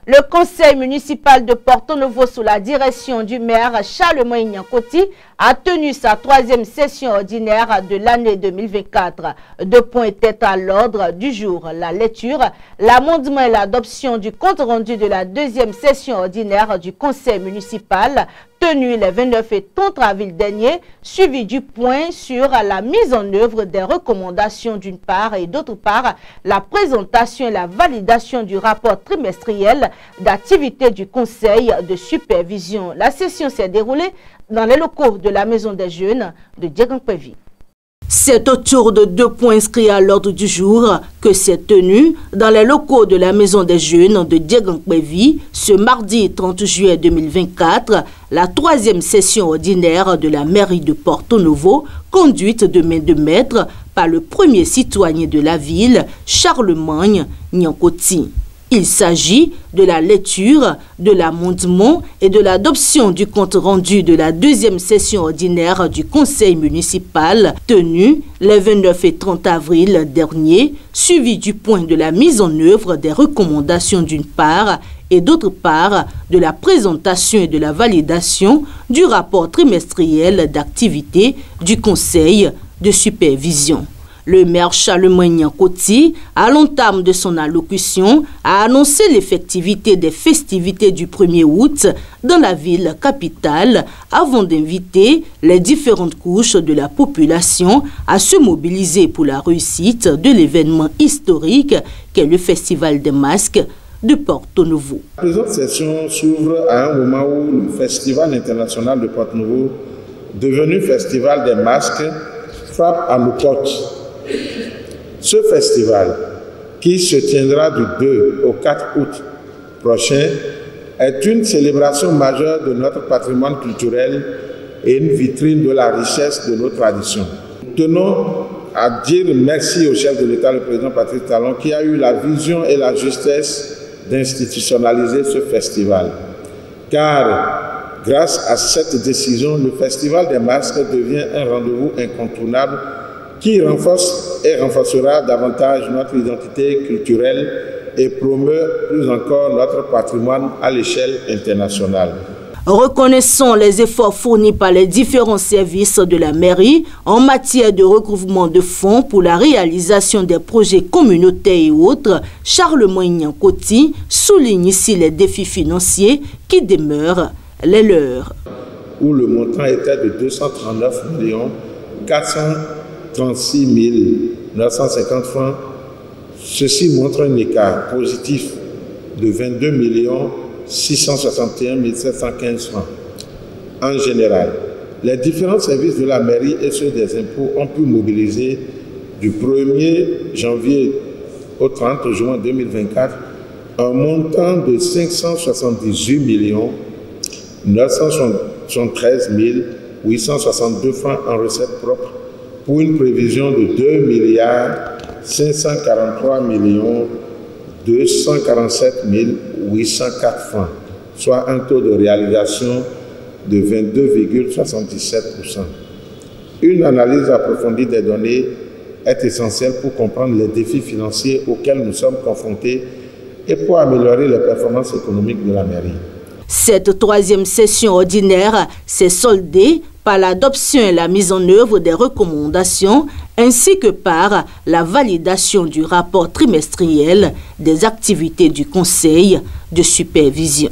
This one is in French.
Le conseil municipal de Porto-Novo, sous la direction du maire Charlemagne Niankoti, a tenu sa 3e session ordinaire de l'année 2024. 2 points étaient à l'ordre du jour: la lecture, l'amendement et l'adoption du compte rendu de la 2e session ordinaire du conseil municipal tenu les 29 et 30 avril dernier, suivi du point sur la mise en œuvre des recommandations d'une part et d'autre part la présentation et la validation du rapport trimestriel d'activité du conseil de supervision. La session s'est déroulée dans les locaux de la Maison des Jeunes de Diegankpevi. C'est autour de 2 points inscrits à l'ordre du jour que s'est tenu dans les locaux de la Maison des Jeunes de Diegankpevi ce mardi 30 juillet 2024, la 3e session ordinaire de la mairie de Porto-Novo, conduite de main de maître par le premier citoyen de la ville, Charlemagne Niankoti. Il s'agit de la lecture, de l'amendement et de l'adoption du compte rendu de la 2e session ordinaire du conseil municipal tenue les 29 et 30 avril dernier, suivi du point de la mise en œuvre des recommandations d'une part et d'autre part de la présentation et de la validation du rapport trimestriel d'activité du conseil de supervision. Le maire Charlemagne Niankoti, à l'entame de son allocution, a annoncé l'effectivité des festivités du 1er août dans la ville capitale avant d'inviter les différentes couches de la population à se mobiliser pour la réussite de l'événement historique qu'est le Festival des Masques de Porto-Novo. La présente session s'ouvre à un moment où le Festival international de Porto-Novo, devenu Festival des Masques, frappe à nos portes. Ce festival, qui se tiendra du 2 au 4 août prochain, est une célébration majeure de notre patrimoine culturel et une vitrine de la richesse de nos traditions. Nous tenons à dire merci au chef de l'État, le président Patrice Talon, qui a eu la vision et la justesse d'institutionnaliser ce festival. Car, grâce à cette décision, le Festival des Masques devient un rendez-vous incontournable qui renforce et renforcera davantage notre identité culturelle et promeut plus encore notre patrimoine à l'échelle internationale. Reconnaissons les efforts fournis par les différents services de la mairie en matière de recouvrement de fonds pour la réalisation des projets communautaires et autres. Charlemagne Niankoti souligne ici les défis financiers qui demeurent les leurs. Où le montant était de 239 436 950 francs, ceci montre un écart positif de 22 661 715 francs. En général, les différents services de la mairie et ceux des impôts ont pu mobiliser du 1er janvier au 30 juin 2024 un montant de 578 973 862 francs en recettes propres, pour une prévision de 2 543 247 804 francs, soit un taux de réalisation de 22,77%. Une analyse approfondie des données est essentielle pour comprendre les défis financiers auxquels nous sommes confrontés et pour améliorer les performances économiques de la mairie. Cette 3e session ordinaire s'est soldée par l'adoption et la mise en œuvre des recommandations ainsi que par la validation du rapport trimestriel des activités du conseil de supervision.